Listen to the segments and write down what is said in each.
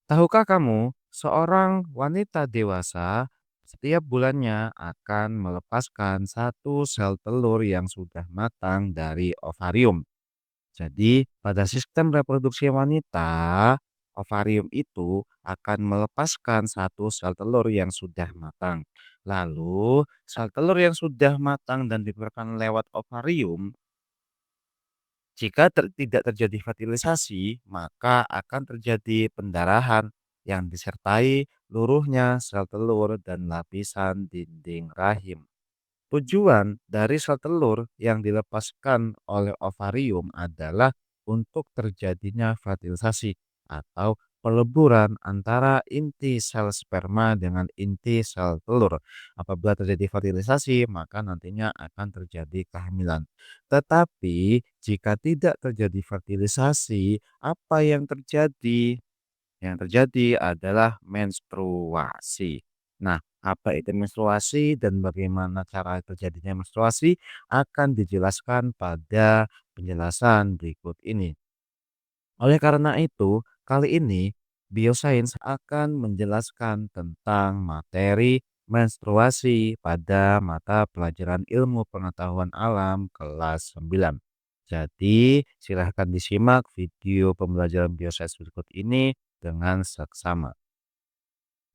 Tahukah kamu, seorang wanita dewasa setiap bulannya akan melepaskan satu sel telur yang sudah matang dari ovarium. Jadi, pada sistem reproduksi wanita, ovarium itu akan melepaskan satu sel telur yang sudah matang. Lalu, sel telur yang sudah matang dan dikeluarkan lewat ovarium, jika tidak terjadi fertilisasi, maka akan terjadi pendarahan yang disertai luruhnya sel telur dan lapisan dinding rahim. Tujuan dari sel telur yang dilepaskan oleh ovarium adalah untuk terjadinya fertilisasi atau peleburan antara inti sel sperma dengan inti sel telur. Apabila terjadi fertilisasi, maka nantinya akan terjadi kehamilan. Tetapi jika tidak terjadi fertilisasi, apa yang terjadi? Yang terjadi adalah menstruasi. Nah, apa itu menstruasi dan bagaimana cara terjadinya menstruasi akan dijelaskan pada penjelasan berikut ini. Oleh karena itu, kali ini biosains akan menjelaskan tentang materi menstruasi pada mata pelajaran ilmu pengetahuan alam kelas 9. Jadi, silahkan disimak video pembelajaran biosains berikut ini dengan seksama.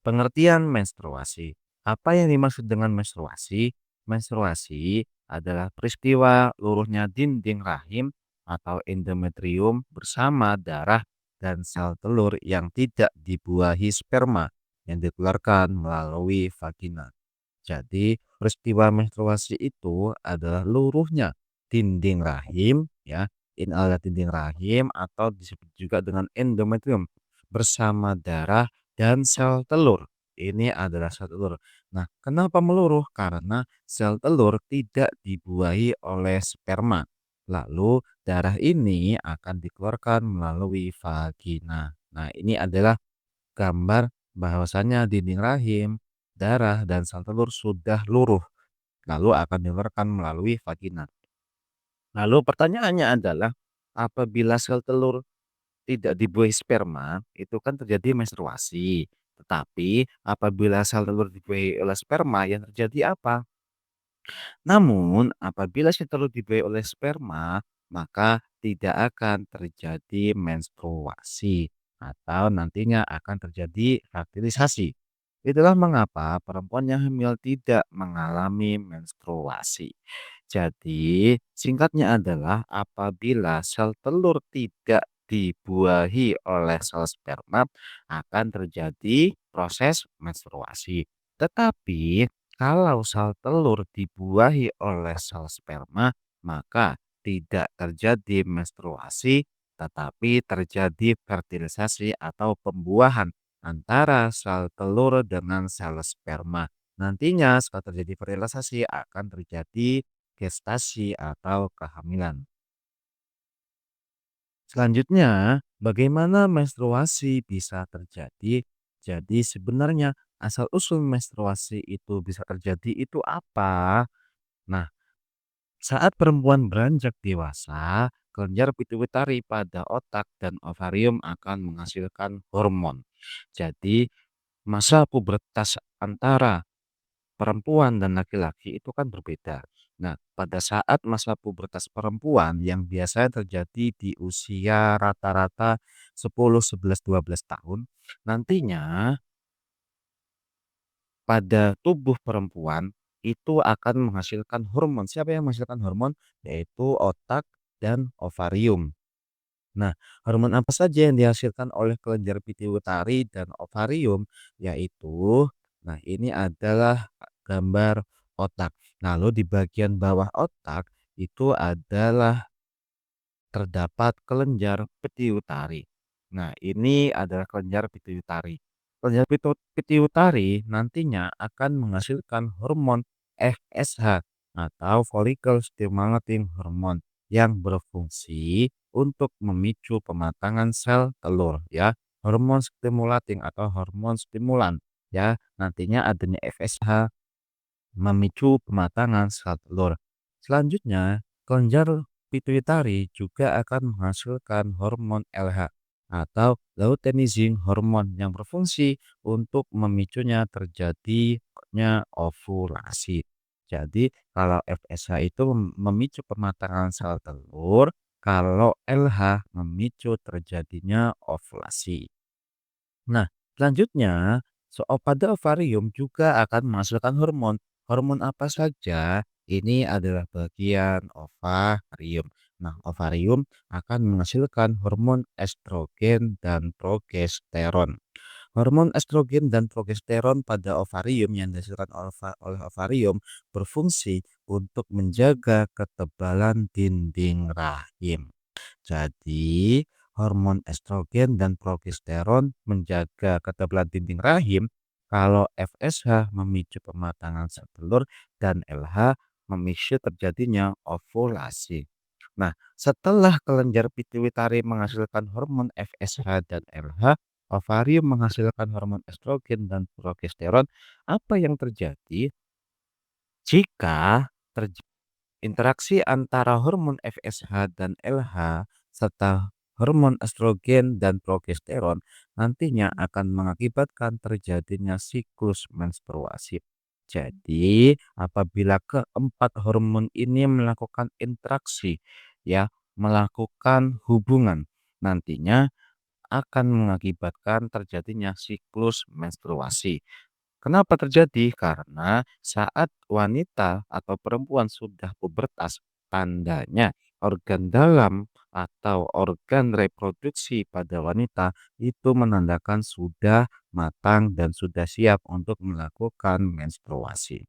Pengertian menstruasi. Apa yang dimaksud dengan menstruasi? Menstruasi adalah peristiwa luruhnya dinding rahim atau endometrium bersama darah dan sel telur yang tidak dibuahi sperma yang dikeluarkan melalui vagina. Jadi, peristiwa menstruasi itu adalah luruhnya dinding rahim, ya, ini adalah dinding rahim atau disebut juga dengan endometrium bersama darah dan sel telur. Ini adalah sel telur. Nah, kenapa meluruh? Karena sel telur tidak dibuahi oleh sperma. Lalu, darah ini akan dikeluarkan melalui vagina. Nah, ini adalah gambar bahwasannya dinding rahim, darah, dan sel telur sudah luruh, lalu akan dikeluarkan melalui vagina. Lalu pertanyaannya adalah, apabila sel telur tidak dibuahi sperma, itu kan terjadi menstruasi. Tetapi apabila sel telur dibuahi oleh sperma, yang terjadi apa? Namun, apabila sel telur dibuahi oleh sperma, maka tidak akan terjadi menstruasi atau nantinya akan terjadi fertilisasi. Itulah mengapa perempuan yang hamil tidak mengalami menstruasi. Jadi, singkatnya adalah apabila sel telur tidak dibuahi oleh sel sperma, akan terjadi proses menstruasi. Tetapi kalau sel telur dibuahi oleh sel sperma, maka tidak terjadi menstruasi, tetapi terjadi fertilisasi atau pembuahan antara sel telur dengan sel sperma. Nantinya setelah terjadi fertilisasi akan terjadi gestasi atau kehamilan. Selanjutnya, bagaimana menstruasi bisa terjadi? Jadi sebenarnya asal-usul menstruasi itu bisa terjadi itu apa? Nah, saat perempuan beranjak dewasa, kelenjar pituitari pada otak dan ovarium akan menghasilkan hormon. Jadi, masa pubertas antara perempuan dan laki-laki itu kan berbeda. Nah, pada saat masa pubertas perempuan yang biasanya terjadi di usia rata-rata 10, 11, 12 tahun, nantinya pada tubuh perempuan itu akan menghasilkan hormon. Siapa yang menghasilkan hormon? Yaitu otak dan ovarium. Nah, hormon apa saja yang dihasilkan oleh kelenjar pituitari dan ovarium? Yaitu, nah ini adalah gambar otak. Lalu di bagian bawah otak itu adalah terdapat kelenjar pituitari. Nah, ini adalah kelenjar pituitari. Kelenjar pituitari nantinya akan menghasilkan hormon FSH atau follicle stimulating hormone yang berfungsi untuk memicu pematangan sel telur, ya. Hormon stimulating atau hormon stimulan, ya. Nantinya adanya FSH memicu pematangan sel telur. Selanjutnya, kelenjar pituitari juga akan menghasilkan hormon LH. atau luteinizing hormon yang berfungsi untuk memicunya terjadinya ovulasi. Jadi kalau FSH itu memicu pematangan sel telur, kalau LH memicu terjadinya ovulasi. Nah, selanjutnya, pada ovarium juga akan menghasilkan hormon. Hormon apa saja? Ini adalah bagian ovarium. Nah, ovarium akan menghasilkan hormon estrogen dan progesteron. Hormon estrogen dan progesteron pada ovarium yang dihasilkan oleh ovarium berfungsi untuk menjaga ketebalan dinding rahim. Jadi, hormon estrogen dan progesteron menjaga ketebalan dinding rahim, kalau FSH memicu pematangan sel telur dan LH memicu terjadinya ovulasi. Nah, setelah kelenjar pituitari menghasilkan hormon FSH dan LH, ovarium menghasilkan hormon estrogen dan progesteron. Apa yang terjadi jika terjadi interaksi antara hormon FSH dan LH serta hormon estrogen dan progesteron nantinya akan mengakibatkan terjadinya siklus menstruasi. Jadi, apabila keempat hormon ini melakukan interaksi, ya, melakukan hubungan, nantinya akan mengakibatkan terjadinya siklus menstruasi. Kenapa terjadi? Karena saat wanita atau perempuan sudah pubertas, tandanya organ dalam atau organ reproduksi pada wanita itu menandakan sudah matang dan sudah siap untuk melakukan menstruasi.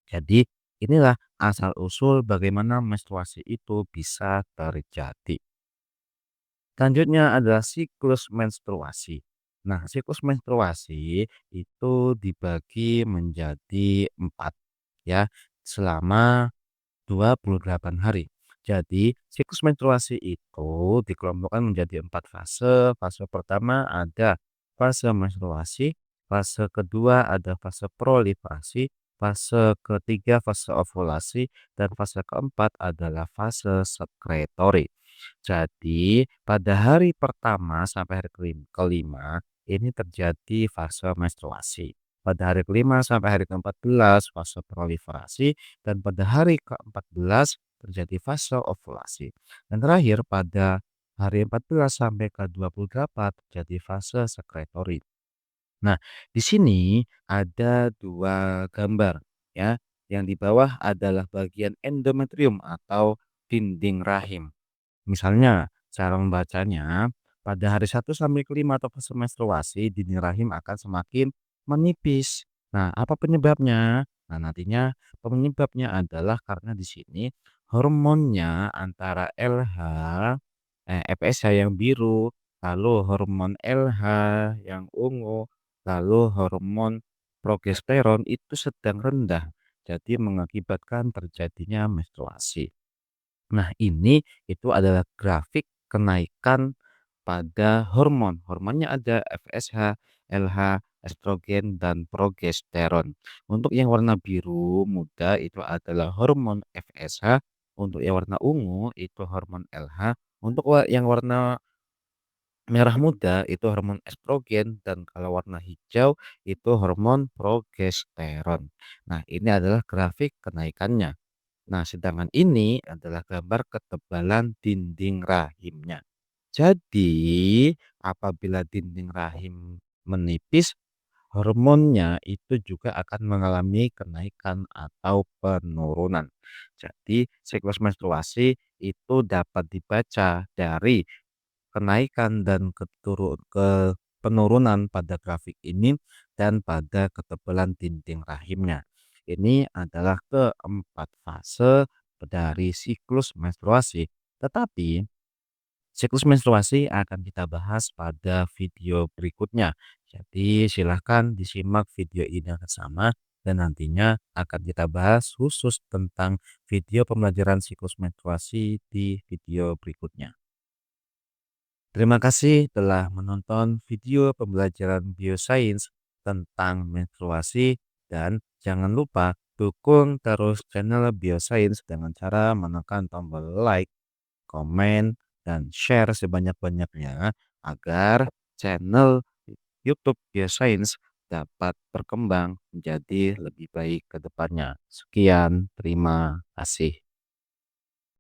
Jadi, inilah asal-usul bagaimana menstruasi itu bisa terjadi. Selanjutnya adalah siklus menstruasi. Nah, siklus menstruasi itu dibagi menjadi 4 ya, selama 28 hari. Jadi, siklus menstruasi itu dikelompokkan menjadi 4 fase. Fase pertama ada fase menstruasi, fase kedua ada fase proliferasi, fase ketiga fase ovulasi, dan fase keempat adalah fase sekretory. Jadi, pada hari pertama sampai hari kelima, ini terjadi fase menstruasi. Pada hari kelima sampai hari ke-14 fase proliferasi, dan pada hari ke-14 terjadi fase ovulasi. Dan terakhir pada hari 14 sampai ke-28 terjadi fase sekretory. Nah, di sini ada 2 gambar ya. Yang di bawah adalah bagian endometrium atau dinding rahim. Misalnya, cara membacanya, pada hari 1 sampai ke-5 atau fase menstruasi, dinding rahim akan semakin menipis. Nah, apa penyebabnya? Nah, nantinya penyebabnya adalah karena di sini hormonnya antara FSH yang biru, lalu hormon LH yang ungu, lalu hormon progesteron itu sedang rendah. Jadi mengakibatkan terjadinya menstruasi. Nah, ini itu adalah grafik kenaikan pada hormon. Hormonnya ada FSH, LH, estrogen, dan progesteron. Untuk yang warna biru muda itu adalah hormon FSH, untuk yang warna ungu itu hormon LH, untuk yang warna merah muda itu hormon estrogen, dan kalau warna hijau itu hormon progesteron. Nah, ini adalah grafik kenaikannya. Nah, sedangkan ini adalah gambar ketebalan dinding rahimnya. Jadi, apabila dinding rahim menipis, hormonnya itu juga akan mengalami kenaikan atau penurunan. Jadi, siklus menstruasi itu dapat dibaca dari kenaikan dan penurunan pada grafik ini dan pada ketebalan dinding rahimnya. Ini adalah keempat fase dari siklus menstruasi. Tetapi siklus menstruasi akan kita bahas pada video berikutnya. Jadi silahkan disimak video ini yang sama, dan nantinya akan kita bahas khusus tentang video pembelajaran siklus menstruasi di video berikutnya. Terima kasih telah menonton video pembelajaran biosains tentang menstruasi, dan jangan lupa dukung terus channel biosains dengan cara menekan tombol like, komen, dan share sebanyak-banyaknya agar channel YouTube Geoscience dapat berkembang menjadi lebih baik ke depannya. Sekian, terima kasih.